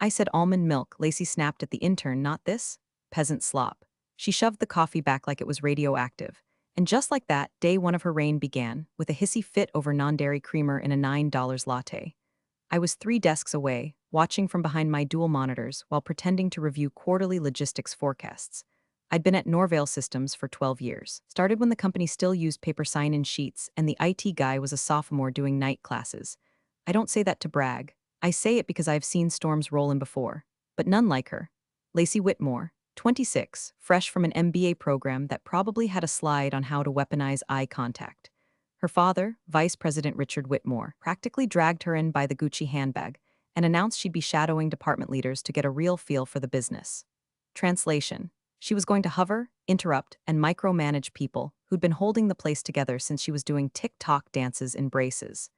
I said almond milk. Lacey snapped at the intern, not this. Peasant slop. She shoved the coffee back like it was radioactive. And just like that, day one of her reign began, with a hissy fit over non-dairy creamer in a $9 latte. I was 3 desks away, watching from behind my dual monitors while pretending to review quarterly logistics forecasts. I'd been at Norvale Systems for 12 years. Started when the company still used paper sign-in sheets and the IT guy was a sophomore doing night classes. I don't say that to brag. I say it because I've seen storms roll in before. But none like her. Lacey Whitmore, 26, fresh from an MBA program that probably had a slide on how to weaponize eye contact. Her father, Vice President Richard Whitmore, practically dragged her in by the Gucci handbag and announced she'd be shadowing department leaders to get a real feel for the business. Translation. She was going to hover, interrupt, and micromanage people who'd been holding the place together since she was doing TikTok dances in braces.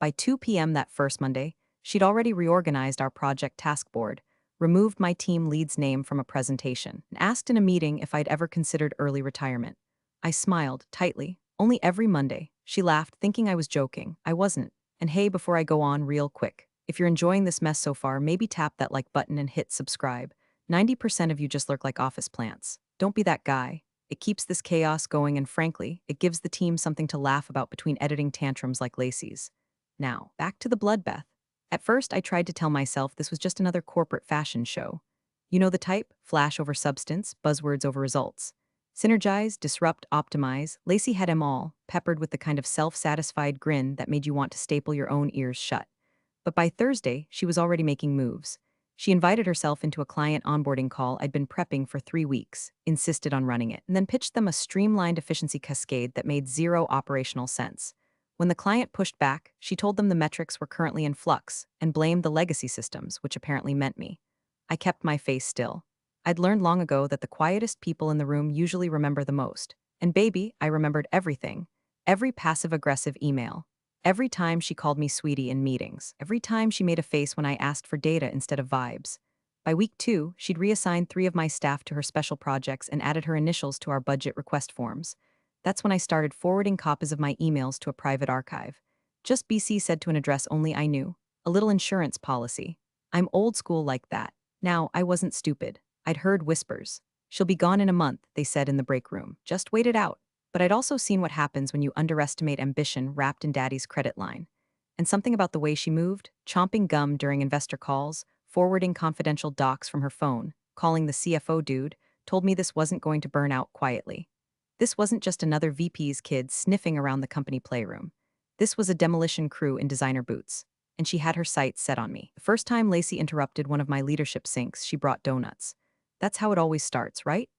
By 2 p.m. that first Monday, she'd already reorganized our project task board, removed my team lead's name from a presentation, and asked in a meeting if I'd ever considered early retirement. I smiled, tightly. Only every Monday. She laughed, thinking I was joking. I wasn't. And hey, before I go on, real quick. If you're enjoying this mess so far, maybe tap that like button and hit subscribe. 90% of you just look like office plants. Don't be that guy. It keeps this chaos going and frankly, it gives the team something to laugh about between editing tantrums like Lacey's. Now, back to the bloodbath. At first, I tried to tell myself this was just another corporate fashion show. You know the type? Flash over substance, buzzwords over results. Synergize, disrupt, optimize. Lacey had 'em all, peppered with the kind of self-satisfied grin that made you want to staple your own ears shut. But by Thursday, she was already making moves. She invited herself into a client onboarding call I'd been prepping for 3 weeks, insisted on running it, and then pitched them a streamlined efficiency cascade that made zero operational sense. When the client pushed back, she told them the metrics were currently in flux and blamed the legacy systems, which apparently meant me. I kept my face still. I'd learned long ago that the quietest people in the room usually remember the most. And baby, I remembered everything. Every passive-aggressive email. Every time she called me sweetie in meetings. Every time she made a face when I asked for data instead of vibes. By week 2, she'd reassigned 3 of my staff to her special projects and added her initials to our budget request forms. That's when I started forwarding copies of my emails to a private archive. Just BC said to an address only I knew. A little insurance policy. I'm old school like that. Now, I wasn't stupid. I'd heard whispers. She'll be gone in a month, they said in the break room. Just wait it out. But I'd also seen what happens when you underestimate ambition wrapped in daddy's credit line. And something about the way she moved, chomping gum during investor calls, forwarding confidential docs from her phone, calling the CFO dude, told me this wasn't going to burn out quietly. This wasn't just another VP's kid sniffing around the company playroom. This was a demolition crew in designer boots. And she had her sights set on me. The first time Lacey interrupted one of my leadership sinks, she brought donuts. That's how it always starts, right?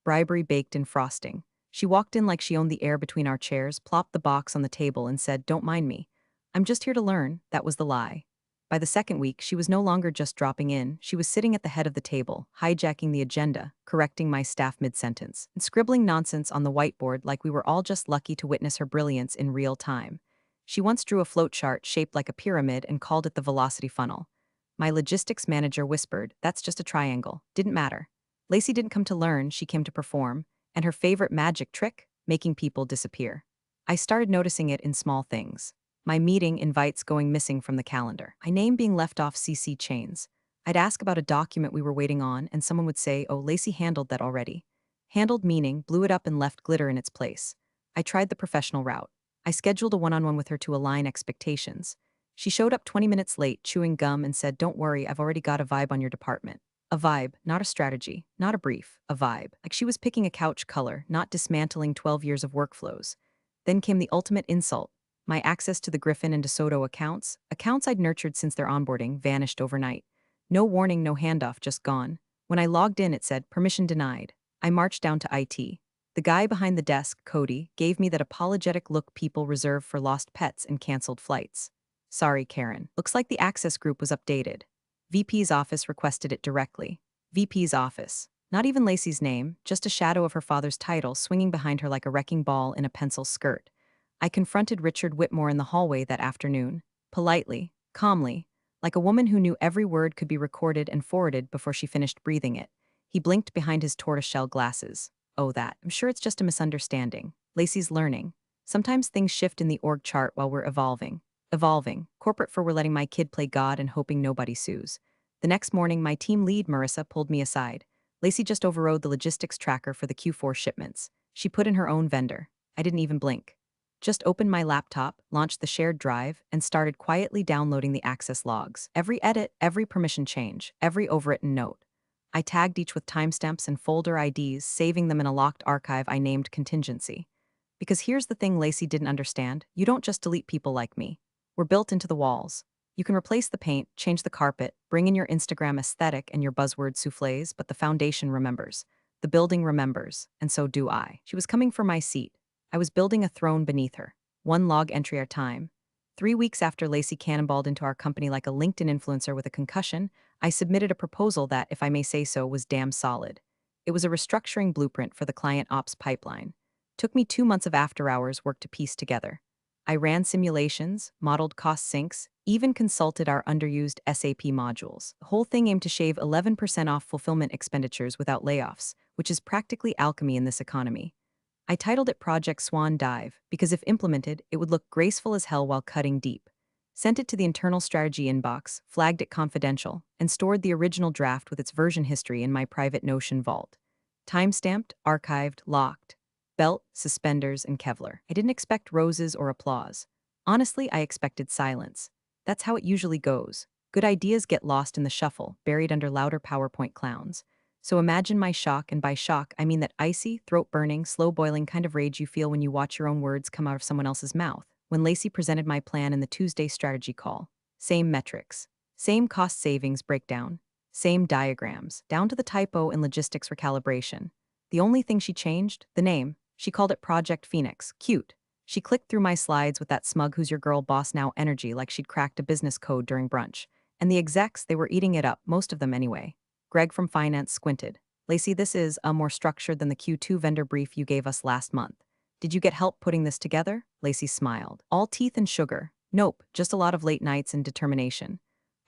Bribery baked in frosting. She walked in like she owned the air between our chairs, plopped the box on the table and said, "Don't mind me. I'm just here to learn." That was the lie. By the second week, she was no longer just dropping in, she was sitting at the head of the table, hijacking the agenda, correcting my staff mid-sentence, and scribbling nonsense on the whiteboard like we were all just lucky to witness her brilliance in real time. She once drew a flowchart shaped like a pyramid and called it the velocity funnel. My logistics manager whispered, "That's just a triangle." Didn't matter. Lacey didn't come to learn, she came to perform, and her favorite magic trick? Making people disappear. I started noticing it in small things. My meeting invites going missing from the calendar. My name being left off CC chains. I'd ask about a document we were waiting on, and someone would say, "Oh, Lacey handled that already." Handled meaning blew it up and left glitter in its place. I tried the professional route. I scheduled a one-on-one with her to align expectations. She showed up 20 minutes late, chewing gum, and said, "Don't worry, I've already got a vibe on your department." A vibe, not a strategy, not a brief, a vibe. Like she was picking a couch color, not dismantling 12 years of workflows. Then came the ultimate insult. My access to the Griffin and DeSoto accounts I'd nurtured since their onboarding, vanished overnight. No warning, no handoff, just gone. When I logged in, it said, "Permission denied." I marched down to IT. The guy behind the desk, Cody, gave me that apologetic look people reserve for lost pets and canceled flights. "Sorry, Karen. Looks like the access group was updated." VP's office requested it directly. VP's office. Not even Lacey's name, just a shadow of her father's title swinging behind her like a wrecking ball in a pencil skirt. I confronted Richard Whitmore in the hallway that afternoon. Politely, calmly, like a woman who knew every word could be recorded and forwarded before she finished breathing it. He blinked behind his tortoiseshell glasses. "Oh, that. I'm sure it's just a misunderstanding. Lacey's learning. Sometimes things shift in the org chart while we're evolving. Evolving. Corporate for we're letting my kid play God and hoping nobody sues. The next morning, my team lead, Marissa, pulled me aside. Lacey just overrode the logistics tracker for the Q4 shipments. She put in her own vendor. I didn't even blink. Just opened my laptop, launched the shared drive, and started quietly downloading the access logs. Every edit, every permission change, every overwritten note. I tagged each with timestamps and folder IDs, saving them in a locked archive I named contingency. Because here's the thing Lacey didn't understand: you don't just delete people like me. We're built into the walls. You can replace the paint, change the carpet, bring in your Instagram aesthetic and your buzzword souffles, but the foundation remembers. The building remembers, and so do I. She was coming for my seat. I was building a throne beneath her, one log entry at a time. 3 weeks after Lacey cannonballed into our company like a LinkedIn influencer with a concussion, I submitted a proposal that, if I may say so, was damn solid. It was a restructuring blueprint for the client ops pipeline. Took me 2 months of after-hours work to piece together. I ran simulations, modeled cost sinks, even consulted our underused SAP modules. The whole thing aimed to shave 11% off fulfillment expenditures without layoffs, which is practically alchemy in this economy. I titled it Project Swan Dive because if implemented, it would look graceful as hell while cutting deep. Sent it to the internal strategy inbox, flagged it confidential, and stored the original draft with its version history in my private Notion vault. Timestamped, archived, locked. Belt, suspenders, and Kevlar. I didn't expect roses or applause. Honestly, I expected silence. That's how it usually goes. Good ideas get lost in the shuffle, buried under louder PowerPoint clowns. So imagine my shock, and by shock, I mean that icy, throat-burning, slow-boiling kind of rage you feel when you watch your own words come out of someone else's mouth. When Lacey presented my plan in the Tuesday strategy call, same metrics, same cost savings breakdown, same diagrams, down to the typo and logistics recalibration. The only thing she changed, the name. She called it Project Phoenix. Cute. She clicked through my slides with that smug who's your girl boss now energy like she'd cracked a business code during brunch. And the execs, they were eating it up, most of them anyway. Greg from finance squinted. Lacey, this is more structured than the Q2 vendor brief you gave us last month. Did you get help putting this together? Lacey smiled. All teeth and sugar. Nope, just a lot of late nights and determination.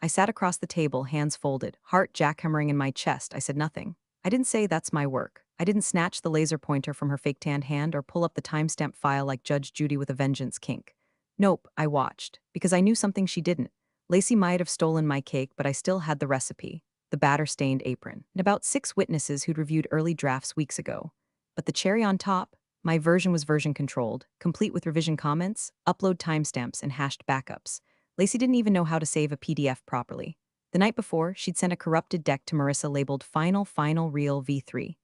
I sat across the table, hands folded, heart jackhammering in my chest. I said nothing. I didn't say that's my work. I didn't snatch the laser pointer from her fake-tanned hand or pull up the timestamp file like Judge Judy with a vengeance kink. Nope, I watched. Because I knew something she didn't. Lacey might have stolen my cake, but I still had the recipe. The batter-stained apron, and about 6 witnesses who'd reviewed early drafts weeks ago. But the cherry on top, my version was version-controlled, complete with revision comments, upload timestamps, and hashed backups. Lacey didn't even know how to save a PDF properly. The night before, she'd sent a corrupted deck to Marissa labeled Final Real V3.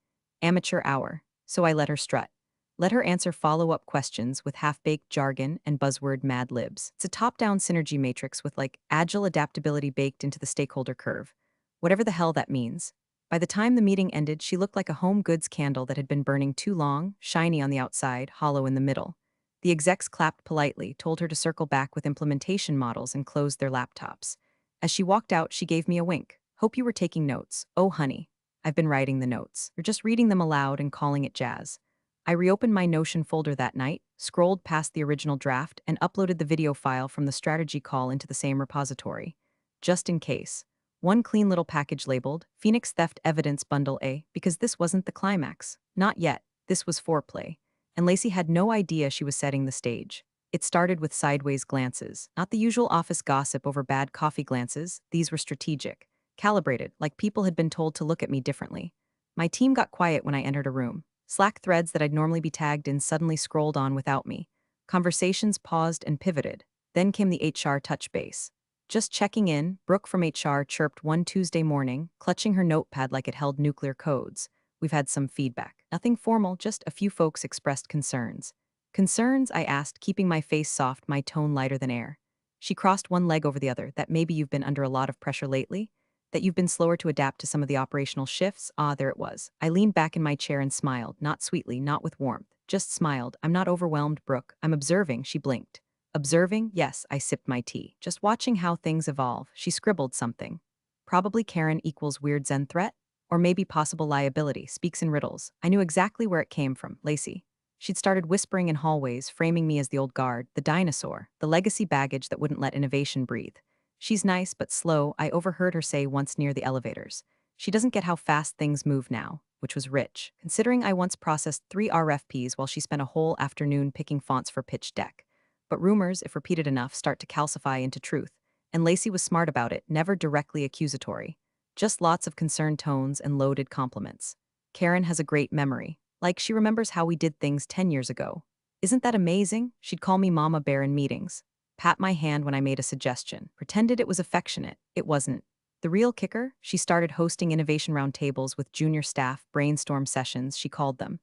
Amateur hour. So I let her strut. Let her answer follow-up questions with half-baked jargon and buzzword mad libs. It's a top-down synergy matrix with agile adaptability baked into the stakeholder curve. Whatever the hell that means. By the time the meeting ended, she looked like a home goods candle that had been burning too long, shiny on the outside, hollow in the middle. The execs clapped politely, told her to circle back with implementation models, and closed their laptops. As she walked out, she gave me a wink. Hope you were taking notes. Oh, honey. I've been writing the notes. You're just reading them aloud and calling it jazz. I reopened my Notion folder that night, scrolled past the original draft, and uploaded the video file from the strategy call into the same repository. Just in case. One clean little package labeled, Phoenix Theft Evidence Bundle A, because this wasn't the climax. Not yet. This was foreplay. And Lacey had no idea she was setting the stage. It started with sideways glances, not the usual office gossip over bad coffee glances. These were strategic, calibrated, like people had been told to look at me differently. My team got quiet when I entered a room. Slack threads that I'd normally be tagged in suddenly scrolled on without me. Conversations paused and pivoted. Then came the HR touch base. Just checking in, Brooke from HR chirped one Tuesday morning, clutching her notepad like it held nuclear codes. We've had some feedback. Nothing formal, just a few folks expressed concerns. Concerns? I asked, keeping my face soft, my tone lighter than air. She crossed one leg over the other. That maybe you've been under a lot of pressure lately? That you've been slower to adapt to some of the operational shifts? Ah, there it was. I leaned back in my chair and smiled, not sweetly, not with warmth. Just smiled. I'm not overwhelmed, Brooke. I'm observing, she blinked. Observing? Yes, I sipped my tea. Just watching how things evolve. She scribbled something. Probably Karen equals weird Zen threat? Or maybe possible liability, speaks in riddles. I knew exactly where it came from, Lacey. She'd started whispering in hallways, framing me as the old guard, the dinosaur, the legacy baggage that wouldn't let innovation breathe. She's nice but slow, I overheard her say once near the elevators. She doesn't get how fast things move now, which was rich, considering I once processed 3 RFPs while she spent a whole afternoon picking fonts for pitch deck. But rumors, if repeated enough, start to calcify into truth. And Lacey was smart about it, never directly accusatory. Just lots of concerned tones and loaded compliments. Karen has a great memory. Like she remembers how we did things 10 years ago. Isn't that amazing? She'd call me Mama Bear in meetings. Pat my hand when I made a suggestion. Pretended it was affectionate. It wasn't. The real kicker? She started hosting innovation roundtables with junior staff, brainstorm sessions, she called them.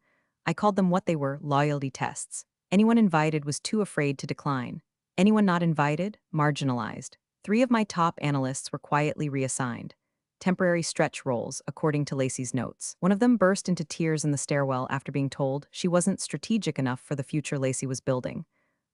I called them what they were, loyalty tests. Anyone invited was too afraid to decline. Anyone not invited, marginalized. 3 of my top analysts were quietly reassigned. Temporary stretch roles, according to Lacey's notes. One of them burst into tears in the stairwell after being told she wasn't strategic enough for the future Lacey was building.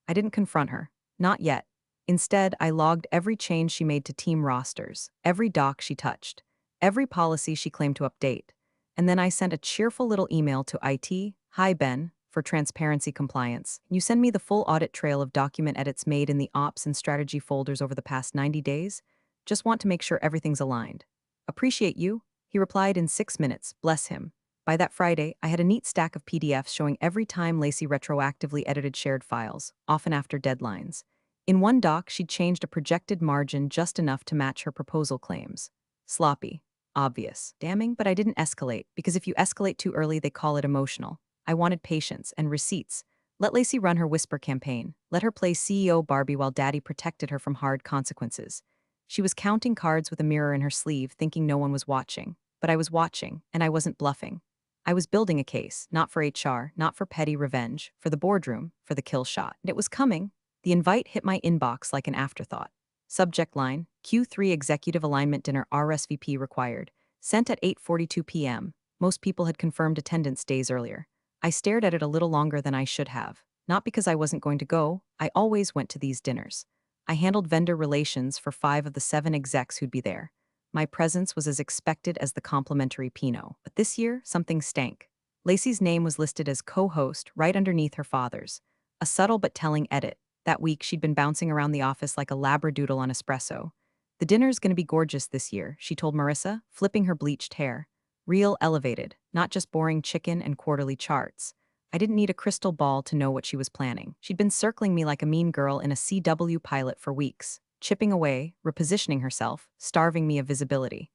I didn't confront her. Not yet. Instead, I logged every change she made to team rosters, every doc she touched, every policy she claimed to update. And then I sent a cheerful little email to IT, "Hi Ben, for transparency compliance. You send me the full audit trail of document edits made in the ops and strategy folders over the past 90 days. Just want to make sure everything's aligned. Appreciate you." He replied in 6 minutes, bless him. By that Friday, I had a neat stack of PDFs showing every time Lacey retroactively edited shared files, often after deadlines. In one doc, she'd changed a projected margin just enough to match her proposal claims. Sloppy. Obvious. Damning, but I didn't escalate, because if you escalate too early, they call it emotional. I wanted patience and receipts. Let Lacey run her whisper campaign. Let her play CEO Barbie while Daddy protected her from hard consequences. She was counting cards with a mirror in her sleeve, thinking no one was watching. But I was watching, and I wasn't bluffing. I was building a case, not for HR, not for petty revenge, for the boardroom, for the kill shot. And it was coming. The invite hit my inbox like an afterthought. Subject line, Q3 Executive Alignment Dinner RSVP required. Sent at 8:42 p.m. Most people had confirmed attendance days earlier. I stared at it a little longer than I should have. Not because I wasn't going to go, I always went to these dinners. I handled vendor relations for 5 of the 7 execs who'd be there. My presence was as expected as the complimentary Pinot. But this year, something stank. Lacey's name was listed as co-host right underneath her father's. A subtle but telling edit. That week, she'd been bouncing around the office like a labradoodle on espresso. "The dinner's gonna be gorgeous this year," she told Marissa, flipping her bleached hair. Real elevated, not just boring chicken and quarterly charts. I didn't need a crystal ball to know what she was planning. She'd been circling me like a mean girl in a CW pilot for weeks, chipping away, repositioning herself, starving me of visibility.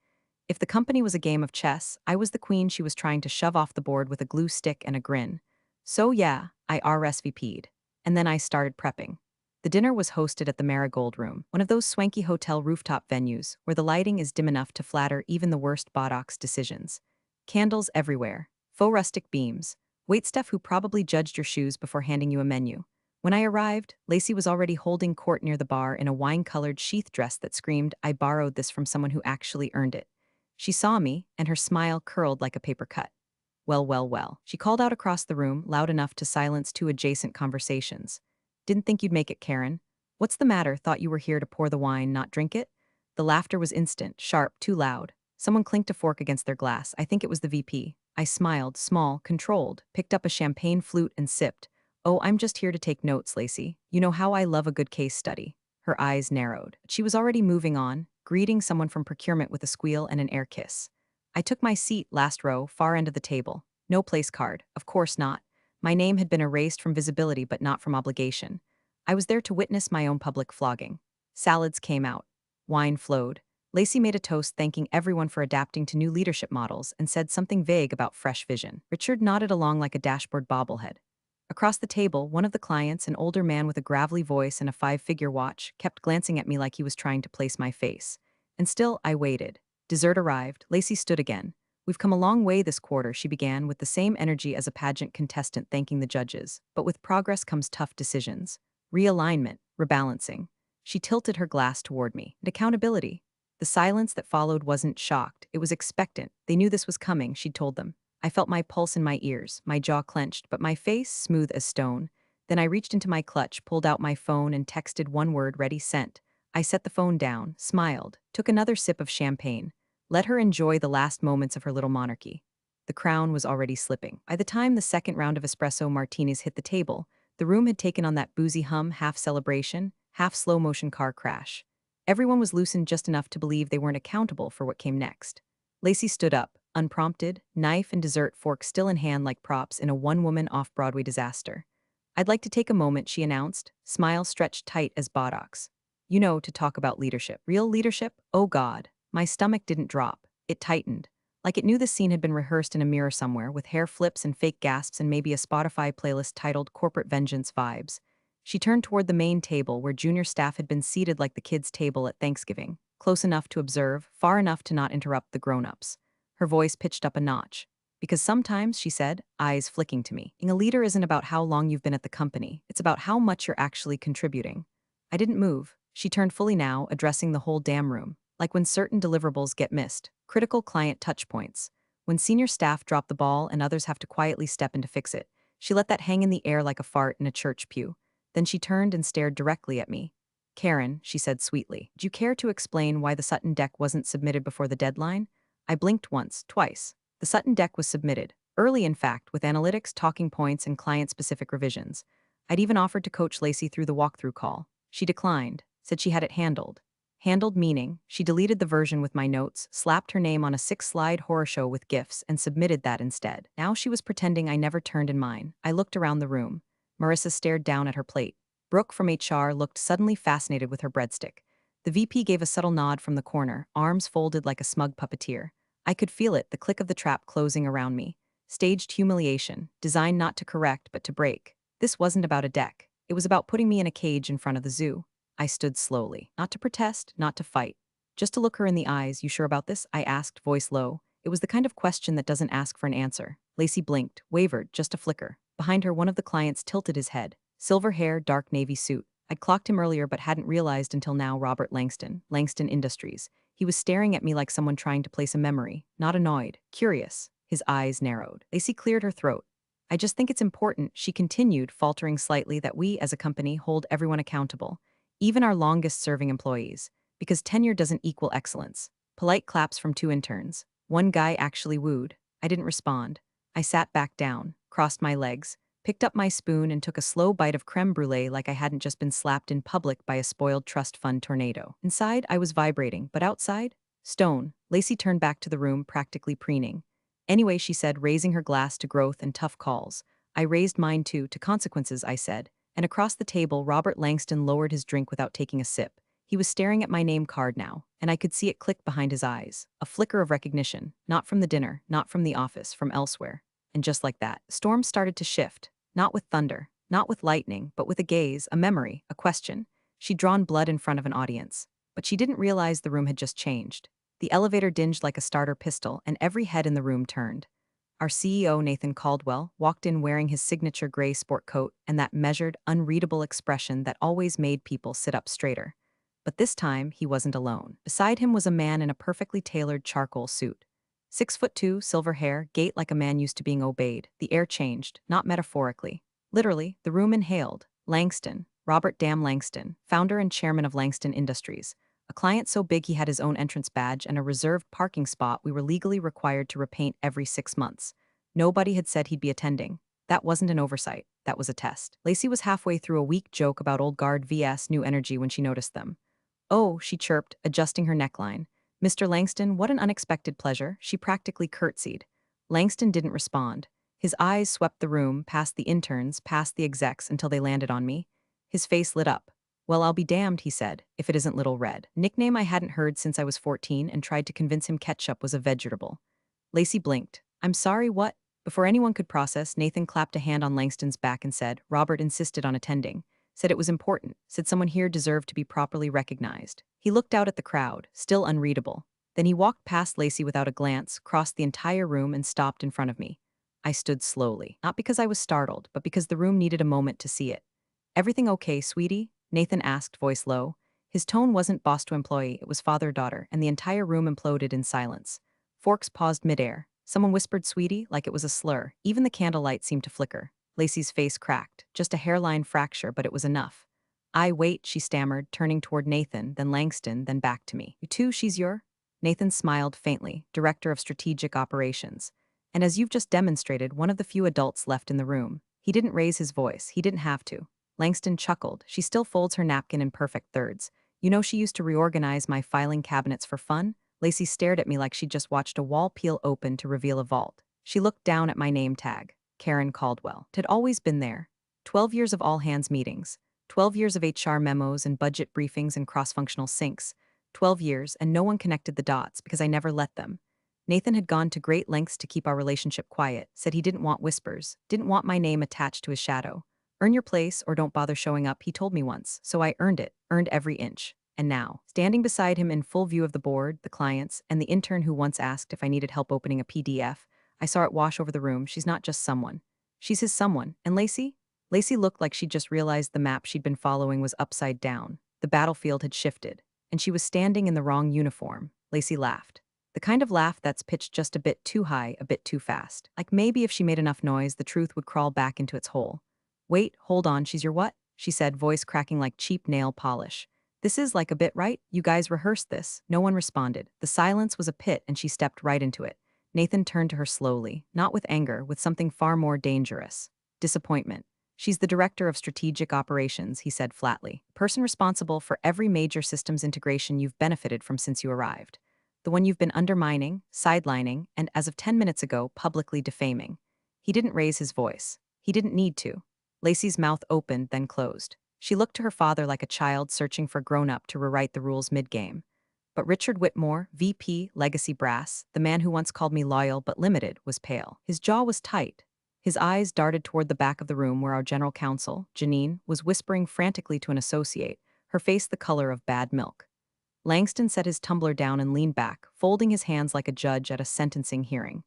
If the company was a game of chess, I was the queen she was trying to shove off the board with a glue stick and a grin. So yeah, I RSVP'd. And then I started prepping. The dinner was hosted at the Marigold Room, one of those swanky hotel rooftop venues where the lighting is dim enough to flatter even the worst botox decisions. Candles everywhere, faux rustic beams, waitstaff who probably judged your shoes before handing you a menu. When I arrived, Lacey was already holding court near the bar in a wine-colored sheath dress that screamed, "I borrowed this from someone who actually earned it." She saw me, and her smile curled like a paper cut. "Well, well, well." She called out across the room, loud enough to silence 2 adjacent conversations. "Didn't think you'd make it, Karen. What's the matter? Thought you were here to pour the wine, not drink it?" The laughter was instant, sharp, too loud. Someone clinked a fork against their glass. I think it was the VP. I smiled, small, controlled, picked up a champagne flute and sipped. "Oh, I'm just here to take notes, Lacey. You know how I love a good case study." Her eyes narrowed. She was already moving on, greeting someone from procurement with a squeal and an air kiss. I took my seat, last row, far end of the table. No place card. Of course not. My name had been erased from visibility but not from obligation. I was there to witness my own public flogging. Salads came out. Wine flowed. Lacey made a toast thanking everyone for adapting to new leadership models and said something vague about fresh vision. Richard nodded along like a dashboard bobblehead. Across the table, one of the clients, an older man with a gravelly voice and a 5-figure watch, kept glancing at me like he was trying to place my face. And still, I waited. Dessert arrived. Lacey stood again. "We've come a long way this quarter," she began, with the same energy as a pageant contestant thanking the judges. "But with progress comes tough decisions. Realignment, rebalancing." She tilted her glass toward me. "And accountability." The silence that followed wasn't shocked. It was expectant. They knew this was coming, she'd told them. I felt my pulse in my ears, my jaw clenched, but my face smooth as stone. Then I reached into my clutch, pulled out my phone, and texted one word, "Ready, sent." I set the phone down, smiled, took another sip of champagne. Let her enjoy the last moments of her little monarchy. The crown was already slipping. By the time the second round of espresso martinis hit the table, the room had taken on that boozy hum, half celebration, half slow-motion car crash. Everyone was loosened just enough to believe they weren't accountable for what came next. Lacey stood up, unprompted, knife and dessert fork still in hand like props in a one-woman off-Broadway disaster. "I'd like to take a moment," she announced, smile stretched tight as buttocks. "You know, to talk about leadership." Real leadership? Oh God. My stomach didn't drop. It tightened. Like it knew the scene had been rehearsed in a mirror somewhere, with hair flips and fake gasps and maybe a Spotify playlist titled Corporate Vengeance Vibes. She turned toward the main table where junior staff had been seated like the kids' table at Thanksgiving, close enough to observe, far enough to not interrupt the grown-ups. Her voice pitched up a notch. Because sometimes, she said, eyes flicking to me, being a leader isn't about how long you've been at the company, it's about how much you're actually contributing. I didn't move. She turned fully now, addressing the whole damn room. Like when certain deliverables get missed, critical client touchpoints. When senior staff drop the ball and others have to quietly step in to fix it, she let that hang in the air like a fart in a church pew. Then she turned and stared directly at me. Karen, she said sweetly, do you care to explain why the Sutton deck wasn't submitted before the deadline? I blinked once, twice. The Sutton deck was submitted, early in fact, with analytics, talking points, and client-specific revisions. I'd even offered to coach Lacey through the walkthrough call. She declined, said she had it handled. Handled meaning, she deleted the version with my notes, slapped her name on a 6-slide horror show with GIFs, and submitted that instead. Now she was pretending I never turned in mine. I looked around the room. Marissa stared down at her plate. Brooke from HR looked suddenly fascinated with her breadstick. The VP gave a subtle nod from the corner, arms folded like a smug puppeteer. I could feel it, the click of the trap closing around me. Staged humiliation, designed not to correct but to break. This wasn't about a deck. It was about putting me in a cage in front of the zoo. I stood slowly, not to protest, not to fight. Just to look her in the eyes. You sure about this? I asked, voice low. It was the kind of question that doesn't ask for an answer. Lacey blinked, wavered, just a flicker. Behind her, one of the clients tilted his head. Silver hair, dark navy suit. I'd clocked him earlier but hadn't realized until now. Robert Langston, Langston Industries. He was staring at me like someone trying to place a memory, not annoyed, curious. His eyes narrowed. Lacey cleared her throat. I just think it's important, she continued, faltering slightly, that we, as a company, hold everyone accountable, even our longest-serving employees, because tenure doesn't equal excellence. Polite claps from 2 interns. One guy actually wooed. I didn't respond. I sat back down, crossed my legs, picked up my spoon and took a slow bite of creme brulee like I hadn't just been slapped in public by a spoiled trust fund tornado. Inside, I was vibrating, but outside? Stone. Lacey turned back to the room, practically preening. Anyway, she said, raising her glass to growth and tough calls. I raised mine too, to consequences, I said. And across the table, Robert Langston lowered his drink without taking a sip. He was staring at my name card now, and I could see it click behind his eyes. A flicker of recognition, not from the dinner, not from the office, from elsewhere. And just like that, storms started to shift. Not with thunder, not with lightning, but with a gaze, a memory, a question. She'd drawn blood in front of an audience. But she didn't realize the room had just changed. The elevator dinged like a starter pistol, and every head in the room turned. Our CEO, Nathan Caldwell, walked in wearing his signature gray sport coat and that measured, unreadable expression that always made people sit up straighter. But this time, he wasn't alone. Beside him was a man in a perfectly tailored charcoal suit. 6'2", silver hair, gait like a man used to being obeyed. The air changed, not metaphorically. Literally, the room inhaled. Langston, Robert Dam Langston, founder and chairman of Langston Industries. A client so big he had his own entrance badge and a reserved parking spot we were legally required to repaint every 6 months. Nobody had said he'd be attending. That wasn't an oversight. That was a test. Lacey was halfway through a weak joke about Old Guard vs. New Energy when she noticed them. Oh, she chirped, adjusting her neckline. Mr. Langston, what an unexpected pleasure. She practically curtsied. Langston didn't respond. His eyes swept the room, past the interns, past the execs, until they landed on me. His face lit up. Well, I'll be damned, he said, if it isn't Little Red. Nickname I hadn't heard since I was 14 and tried to convince him ketchup was a vegetable. Lacey blinked. I'm sorry, what? Before anyone could process, Nathan clapped a hand on Langston's back and said, Robert insisted on attending. Said it was important. Said someone here deserved to be properly recognized. He looked out at the crowd, still unreadable. Then he walked past Lacey without a glance, crossed the entire room and stopped in front of me. I stood slowly, not because I was startled, but because the room needed a moment to see it. Everything okay, sweetie? Nathan asked, voice low. His tone wasn't boss to employee, it was father-daughter, and the entire room imploded in silence. Forks paused midair. Someone whispered sweetie like it was a slur. Even the candlelight seemed to flicker. Lacey's face cracked. Just a hairline fracture, but it was enough. I wait, she stammered, turning toward Nathan, then Langston, then back to me. You too, she's your? Nathan smiled faintly, director of strategic operations. And as you've just demonstrated, one of the few adults left in the room. He didn't raise his voice, he didn't have to. Langston chuckled. She still folds her napkin in perfect thirds. You know she used to reorganize my filing cabinets for fun? Lacey stared at me like she'd just watched a wall peel open to reveal a vault. She looked down at my name tag. Karen Caldwell. It had always been there. 12 years of all-hands meetings. 12 years of HR memos and budget briefings and cross-functional syncs. 12 years, and no one connected the dots because I never let them. Nathan had gone to great lengths to keep our relationship quiet, said he didn't want whispers, didn't want my name attached to his shadow. Earn your place or don't bother showing up, he told me once, so I earned it, earned every inch. And now, standing beside him in full view of the board, the clients, and the intern who once asked if I needed help opening a PDF, I saw it wash over the room. She's not just someone. She's his someone. And Lacey? Lacey looked like she'd just realized the map she'd been following was upside down. The battlefield had shifted, and she was standing in the wrong uniform. Lacey laughed. The kind of laugh that's pitched just a bit too high, a bit too fast. Like maybe if she made enough noise, the truth would crawl back into its hole. Wait, hold on, she's your what? She said, voice cracking like cheap nail polish. This is like a bit, right? You guys rehearsed this. No one responded. The silence was a pit and she stepped right into it. Nathan turned to her slowly, not with anger, with something far more dangerous. Disappointment. She's the director of strategic operations, he said flatly. Person responsible for every major systems integration you've benefited from since you arrived. The one you've been undermining, sidelining, and as of 10 minutes ago, publicly defaming. He didn't raise his voice. He didn't need to. Lacey's mouth opened, then closed. She looked to her father like a child searching for grown-up to rewrite the rules mid-game. But Richard Whitmore, VP, Legacy Brass, the man who once called me loyal but limited, was pale. His jaw was tight. His eyes darted toward the back of the room where our general counsel, Janine, was whispering frantically to an associate, her face the color of bad milk. Langston set his tumbler down and leaned back, folding his hands like a judge at a sentencing hearing.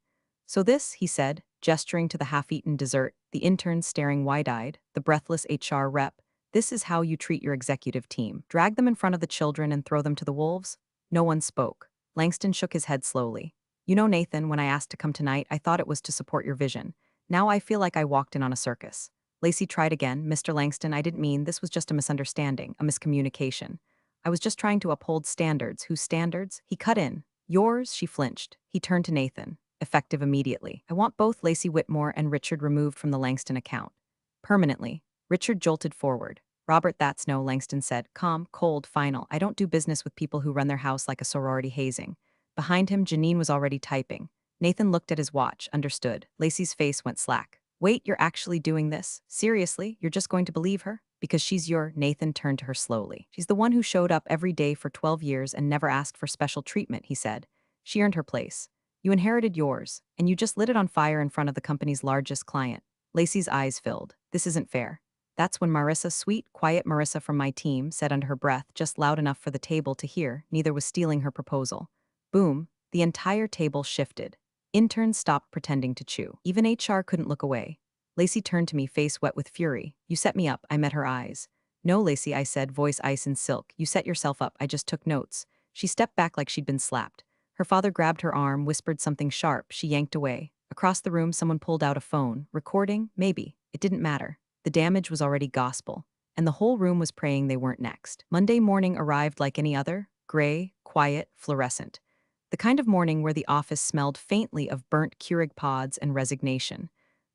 So this, he said, gesturing to the half-eaten dessert, the intern staring wide-eyed, the breathless HR rep, this is how you treat your executive team. Drag them in front of the children and throw them to the wolves? No one spoke. Langston shook his head slowly. You know, Nathan, when I asked to come tonight, I thought it was to support your vision. Now I feel like I walked in on a circus. Lacey tried again. Mr. Langston, I didn't mean this was just a misunderstanding, a miscommunication. I was just trying to uphold standards. Whose standards? He cut in. Yours, she flinched. He turned to Nathan. Effective immediately. I want both Lacey Whitmore and Richard removed from the Langston account. Permanently. Richard jolted forward. Robert, that's no, Langston said. Calm, cold, final. I don't do business with people who run their house like a sorority hazing. Behind him, Janine was already typing. Nathan looked at his watch, understood. Lacey's face went slack. Wait, you're actually doing this? Seriously? You're just going to believe her? Because she's your, Nathan turned to her slowly. She's the one who showed up every day for 12 years and never asked for special treatment, he said. She earned her place. You inherited yours, and you just lit it on fire in front of the company's largest client. Lacey's eyes filled. This isn't fair. That's when Marissa, sweet, quiet Marissa from my team, said under her breath, just loud enough for the table to hear, neither was stealing her proposal. Boom, the entire table shifted. Interns stopped pretending to chew. Even HR couldn't look away. Lacey turned to me, face wet with fury. You set me up, I met her eyes. No, Lacey, I said, voice ice and silk. You set yourself up, I just took notes. She stepped back like she'd been slapped. Her father grabbed her arm, whispered something sharp, she yanked away. Across the room, someone pulled out a phone. Recording? Maybe. It didn't matter. The damage was already gospel, and the whole room was praying they weren't next. Monday morning arrived like any other, gray, quiet, fluorescent. The kind of morning where the office smelled faintly of burnt Keurig pods and resignation.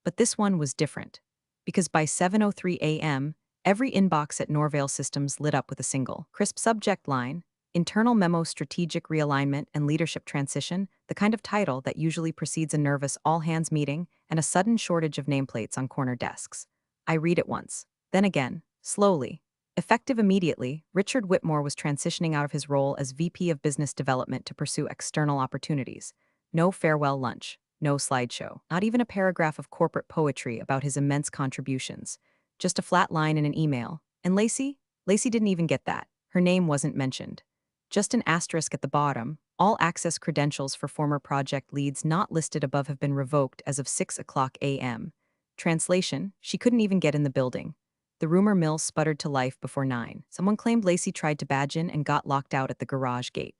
But this one was different, because by 7:03 a.m., every inbox at Norvale Systems lit up with a single, crisp subject line, internal memo, strategic realignment and leadership transition, the kind of title that usually precedes a nervous all-hands meeting and a sudden shortage of nameplates on corner desks. I read it once, then again, slowly. Effective immediately, Richard Whitmore was transitioning out of his role as VP of Business Development to pursue external opportunities. No farewell lunch, no slideshow, not even a paragraph of corporate poetry about his immense contributions. Just a flat line in an email. And Lacey? Lacey didn't even get that. Her name wasn't mentioned. Just an asterisk at the bottom. All access credentials for former project leads not listed above have been revoked as of 6 o'clock a.m. Translation, she couldn't even get in the building. The rumor mill sputtered to life before 9. Someone claimed Lacey tried to badge in and got locked out at the garage gate.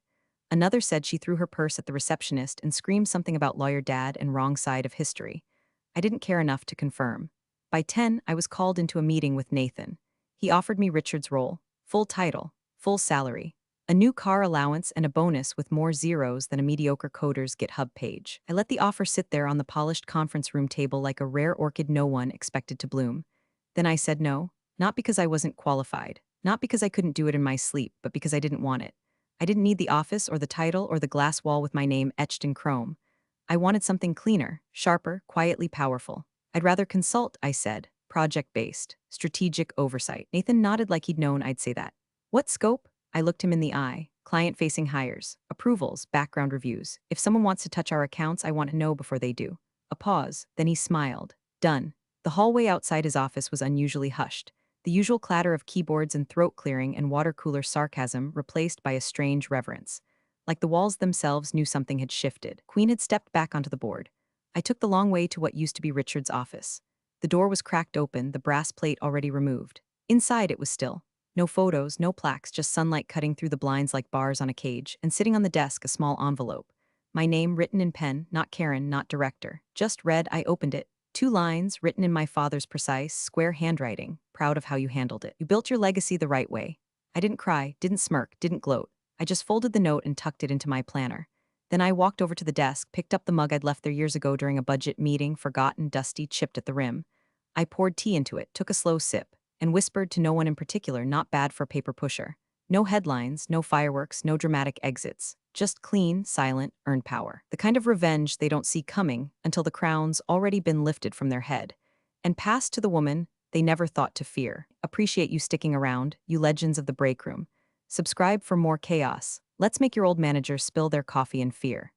Another said she threw her purse at the receptionist and screamed something about lawyer dad and wrong side of history. I didn't care enough to confirm. By 10, I was called into a meeting with Nathan. He offered me Richard's role, full title, full salary, a new car allowance and a bonus with more zeros than a mediocre coder's GitHub page. I let the offer sit there on the polished conference room table like a rare orchid no one expected to bloom. Then I said no, not because I wasn't qualified, not because I couldn't do it in my sleep, but because I didn't want it. I didn't need the office or the title or the glass wall with my name etched in chrome. I wanted something cleaner, sharper, quietly powerful. I'd rather consult, I said, project-based, strategic oversight. Nathan nodded like he'd known I'd say that. What scope? I looked him in the eye, Client-facing hires, approvals, background reviews. If someone wants to touch our accounts, I want to know before they do. A pause, then he smiled. Done. The hallway outside his office was unusually hushed. The usual clatter of keyboards and throat clearing and water cooler sarcasm replaced by a strange reverence. Like the walls themselves knew something had shifted. Queen had stepped back onto the board. I took the long way to what used to be Richard's office. The door was cracked open, the brass plate already removed. Inside it was still. No photos, no plaques, just sunlight cutting through the blinds like bars on a cage, and sitting on the desk a small envelope. My name written in pen, not Karen, not director. Just read, I opened it. 2 lines, written in my father's precise, square handwriting. Proud of how you handled it. You built your legacy the right way. I didn't cry, didn't smirk, didn't gloat. I just folded the note and tucked it into my planner. Then I walked over to the desk, picked up the mug I'd left there years ago during a budget meeting, forgotten, dusty, chipped at the rim. I poured tea into it, took a slow sip, and whispered to no one in particular, not bad for a paper pusher. No headlines, no fireworks, no dramatic exits. Just clean, silent, earned power. The kind of revenge they don't see coming until the crown's already been lifted from their head and passed to the woman they never thought to fear. Appreciate you sticking around, you legends of the break room. Subscribe for more chaos. Let's make your old managers spill their coffee in fear.